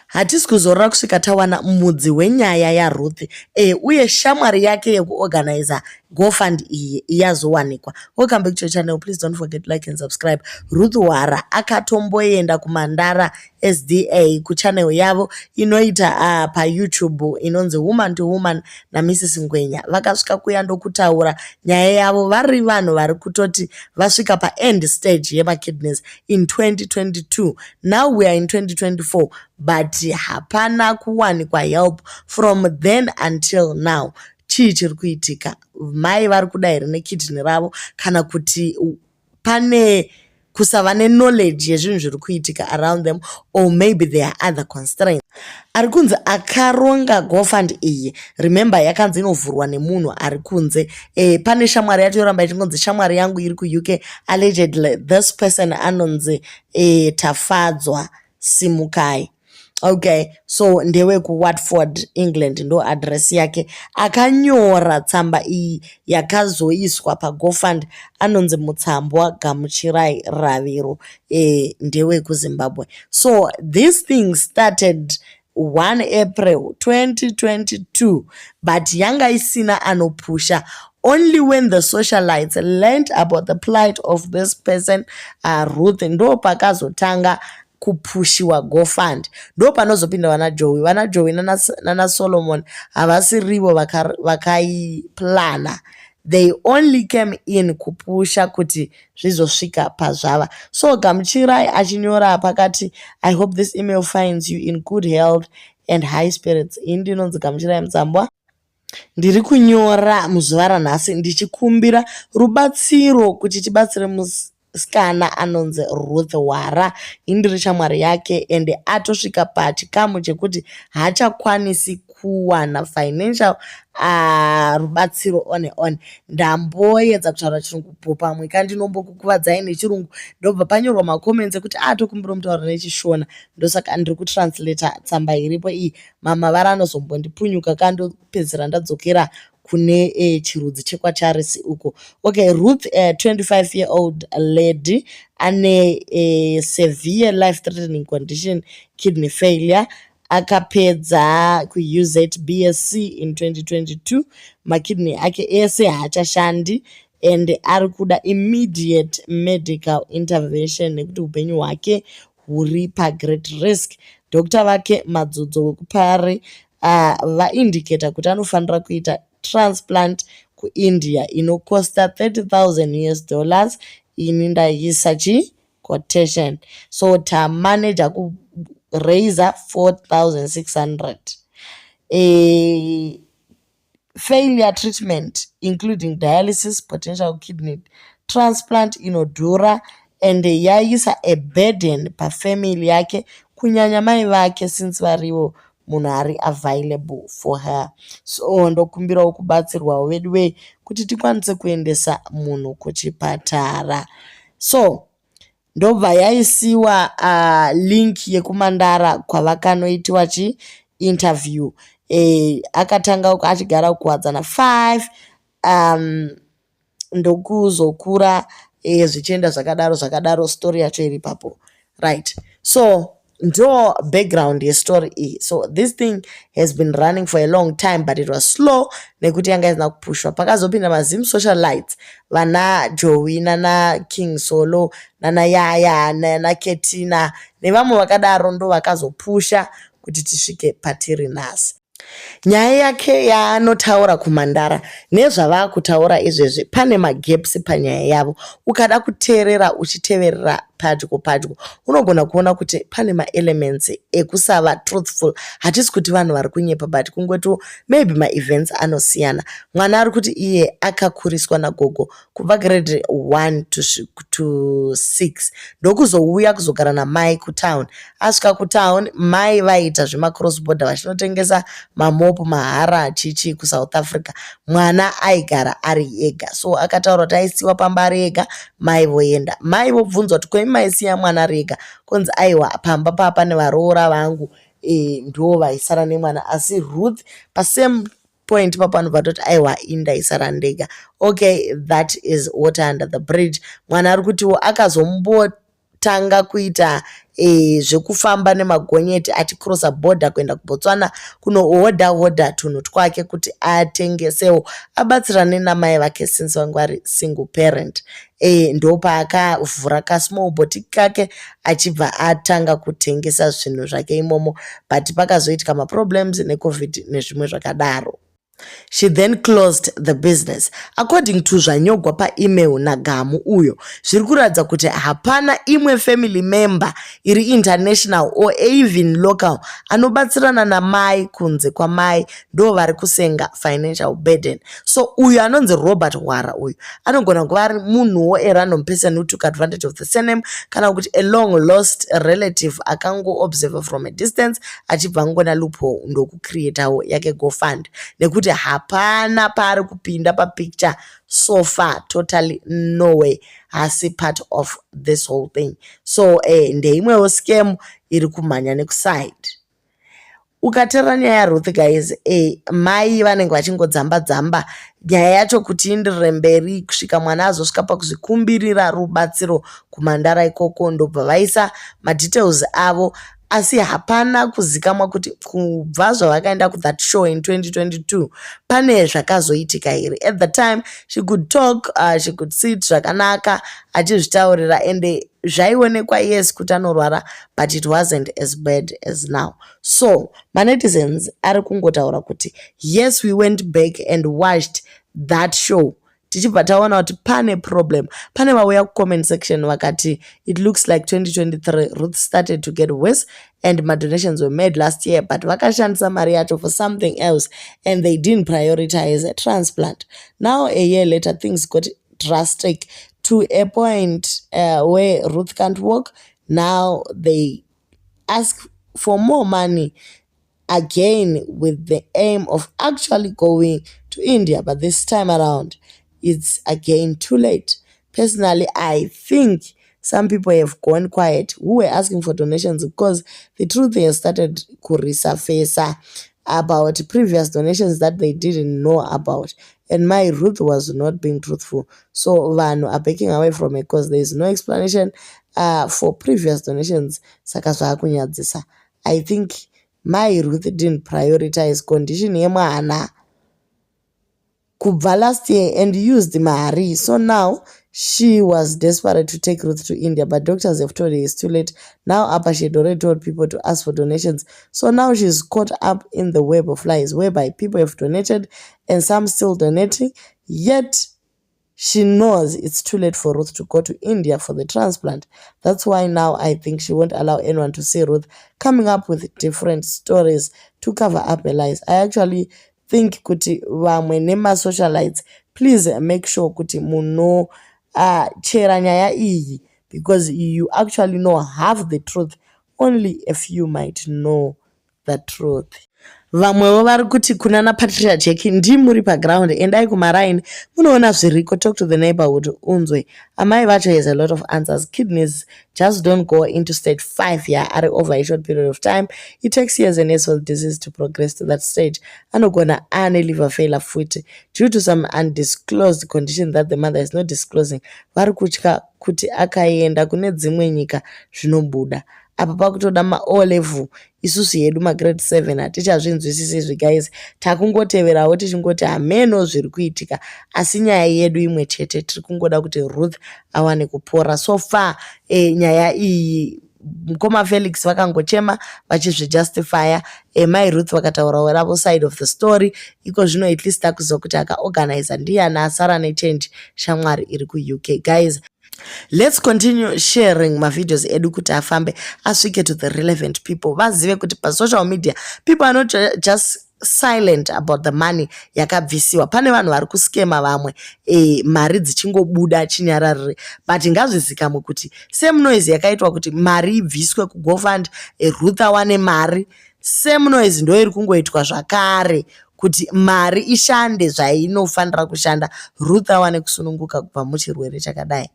hatisi kuzorora kusvika tawana mudzi wenyaya yaRuth uye shamwari yake yekuorganizer GoFund iyi yazowanikwa. Welcome back to your channel. Please don't forget to like and subscribe. Ruth Wara akatomboenda kuMandara SDA kuchannel yavo inoita paYouTube inonzi Woman to Woman naMrs Ngwenya. Vakasvika kuya ndokutaura nyaya yavo vari vanhu vari kutoti vasvika paend stage yemakidneys in 2022. Now we are in 2024, but hapana kuwanikwa help from then until now. Chii chiri kuitika? Mai vari kuda here nekidney ravo kana kuti pane kusava knowledge yezvinhu zviri kuitika around them, or maybe there are other constraints. Ari kunzi akaronga GoFund iyi, remember yakanzi inovhurwa nemunhu ari kunze. Pane shamwari yacho yoramba ichingonzi shamwari yangu iri kuUK, allegedly this person anonzi Tafadzwa Simukai. Okay, so ndewe kuWatford, England ndo address yake. Akanyora tsamba iyi yakazoiswa paGoFund, anonzi Mutsambwa Gamuchirai Raviro, ndewe kuZimbabwe. So this thing started 1 April 2022, but yanga isina anopusha. Only when the socialites learned about the plight of this person, Ruth, ndo pakazotanga kupushiwa GoFund. Ndo panozopinda vana Joey nana Solomon havasirivo vakaiplana. They only came in kupusha kuti zvizosvika pazvava. So Gamuchirai achinyora pakati, I hope this email finds you in good health and high spirits. Indinonzi Gamuchirai Mutsambwa. Ndiri kunyora muzuva ranhasi ndichikumbira rubatsiro kuti tibatsire musikana anonzi Ruth Wara. Indiri shamwari yake ende atosvika pachikamu chekuti haachakwanisi kuwana financial rubatsiro on. Ndamboedza kutaura chirungu pamwe kandinombokukuwadzai nechirungu ndobva panyorwa macomments ekuti tokumbira mutaura nechishona, ndosaka ndiri kutranslata tsamba iripo iyi. Mama vari anozombondipunyuka kandopedzera ndadzokera kune chirudzi chekwaCharles uko. Okay, Ruth, 25-year-old lady ane severe life threatening condition, kidney failure. Akapedza kuUZBSc in 2022. Makidney ake ese haachashandi and ari kuda immediate medical intervention nekuti upenyu hwake huri pagreat risk. Dr. vake madzodzo wekupari vaindicata kuti anofanira kuita transplant kuIndia inokosta $30,000. Ini ndaisa quotation. So tamanager raise 4,600. Failure treatment including dialysis, potential kidney transplant inodhura and yaisa a burden pafamily yake kunyanya mai vake since varivo munhu ari available for her. So ndokumbirawo kubatsirwawo vedu kuti tikwanise kuendesa munhu kuchipatara. So ndobva yaisiwa link yekuMandara kwavakanoitiwa interview. Akatanga achigara kuwadzana 5 ndokuzokura zvichienda zvakadaro story yacho iri papo, right? So ndo background yestory iyi. So this thing has been running for a long time, but it was slow nekuti yanga isina kupushwa. Pakazopinda mazim socialites vana Joey nana King Solo nana Yaya nana Ketina nevamwe vakadaro ndo vakazopusha kuti tisvike patiri nhasi. Nyaya yake yaanotaura kuMandara nezvava kutaura izvezvi pane magaps panyaya yavo. Ukada kuteerera uchiteverera padyo unogona kuona kuti pane maelements ekusava truthful. Hatisi kuti vanhu vari kunyepa, but kungweto maybe maevents anosiyana. Mwana ari kuti iye akakuriswa nagogo kubva grade 1 to 6 ndokuzouya kuzogara namai kutown. Asvika kutown mai vaita zvemacross border vachinotengesa mamopu mahara chichi kuSouth Africa. Mwana aigara ari ega, so akataura kuti aisiwa pamba ari ega, mai voenda. Mai vobvunzwa kuti kwai maisiya mwana ari ega? Konzi aiwa pamba papa nevaroora vangu ndo vaisara nemwana. Asi Ruth pasame point papa anobva toti aiwa indaisara ndega. Okay, that is water under the bridge. Mwana ari kutiwo akazomboti tanga kuita zvekufamba nemagonyeti achikrosa bhodha kuenda kuBotswana kunohodha tunhu twake kuti atengesewo abatsirane namai vake since vangu vari single parent. Ndopaakavhura kasmall boutique kake achibva atanga kutengesa zvinhu zvake imomo, but pakazoitika maproblems necovid nezvimwe zvakadaro. She then closed the business. According to zvanyogwa paemail naGamu uyo, zviri kuratidza kuti hapana imwe family member iri international or even local anobatsirana namai kunze kwamai ndo vari kusenga financial burden. So uyu anonzi Robert Hwara uyu anogona kuva ari munhuwo a random person who took advantage of the surname kana kuti a long lost relative akango observe from a distance achibva angona loophole ndokucreatawo yake GoFund nekuti hapana paari kupinda papicture so far, totally no way hasi part of this whole thing. So ndeimwewo scam iri kumhanya nekuside. Ukatera nyaya yaRuth guys, mai vanenge vachingodzamba nyaya yacho kuti indirire mberi kusvika mwana azosvika pakuzvikumbirira rubatsiro kumhandara ikoko ndobva vaisa madetails avo, asi hapana kuzikamwa kuti kubva zvavakaenda kuthat show in 2022 pane zvakazoitika here. At the time she could talk, she could sit zvakanaka achizvitaurira ende zvaionekwa yes kuti anorwara, but it wasn't as bad as now. So manetizens ari kungotaura kuti yes, we went back and watched that show tichibva taona kuti pane problem. Pane vauya kucomment section vakati it looks like 2023 Ruth started to get worse and my donations were made last year, but vakashandisa mari yacho for something else and they didn't prioritize a transplant. Now a year later things got drastic to a point where Ruth can't walk. Now they ask for more money again with the aim of actually going to India, but this time around it's again too late. Personally, I think some people have gone quiet who were asking for donations because the truth has started kuresurface about previous donations that they didn't know about, and my Ruth was not being truthful. So vanhu are backing away from it because there is no explanation for previous donations. Saka zvakunyadzisa. I think my Ruth didn't prioritize condition yemwana kubva last year and used mari. So now she was desperate to take Ruth to India, but doctors have told her it's too late. Now Appa, she had already told people to ask for donations. So now she's caught up in the web of lies whereby people have donated and some still donating, yet she knows it's too late for Ruth to go to India for the transplant. That's why now I think she won't allow anyone to see Ruth coming up with different stories to cover up her lies. I actually think kuti vamwe nemasocialites, please make sure kuti muno chera nyaya iyi, because you actually know half the truth, only a few might know the truth. Vamwewo vari kuti kunana Patricia Jack ndimuri paground, endai kumaraini munoona zviriko, talk to the neighborhood unzwe. Amai vacho has a lot of answers. Kidneys just don't go into stage 5 are over a short period of time. It takes years and years for the disease to progress to that stage. Anogona ane liver failure futi due to some undisclosed condition that the mother is not disclosing. Vari kutya kuti akaenda kune dzimwe nyika zvinobuda. Apa pakutoda ma-O level isusu yedu ma-grade 7 hatichazvinzwisisi izvi guys, takungoteverawo tichingoti hameno zviri kuitika, asi nyaya yedu imwe chete, tiri kungoda kuti Ruth awane kupora. So far nyaya iyi mukoma Felix vakangochema vachizvijustifya, mai Ruth vakataurawo ravo side of the story. Iko zvino at least takuziva kuti akaorganize ndiyani asara nechange shamwari iri kuUK. Guys, let's continue sharing my videos edu kuti afambe asvike to the relevant people, vazive kuti pasocial media people are not just silent about the money yakabvisiwa. Pane vanhu vari kuskema vamwe mari dzichingobuda chinyararire, but ngazvizikamwe kuti same noise yakaitwa kuti mari ibviswe kuGoFund, Ruth awane mari, same noise ndo iri kungoitwa zvakare kuti mari ishande zvainofanira kushanda, Ruth awane kusununguka kubva muchirwere chakadai.